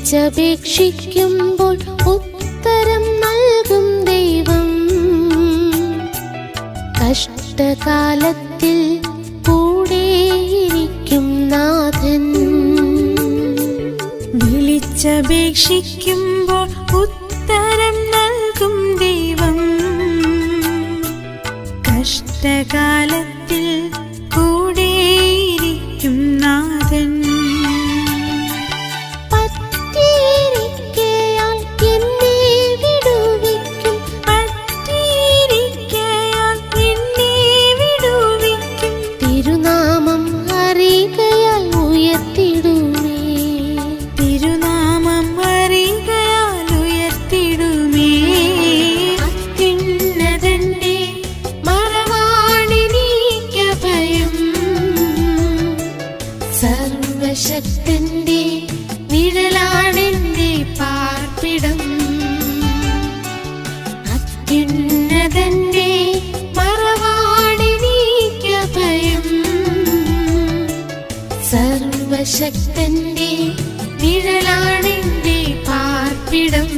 വിളിച്ചപേക്ഷിക്കുമ്പോൾ ഉത്തരം നൽകും ദൈവം. കഷ്ടകാലത്തിൽ കൂടെയിരിക്കും നാഥൻ. വിളിച്ചപേക്ഷിക്കുമ്പോൾ ഉത്തരം നൽകും ദൈവം. കഷ്ടകാലത്തിൽ കൂടെയിരിക്കും നാഥൻ. സർവശക്തന്റെ നിഴലാണെന്റെ പാർപ്പിടം. അത്യുന്നതന്റെ മറവാണെനിക്കഭയം. സർവശക്തന്റെ നിഴലാണെന്റെ പാർപ്പിടം.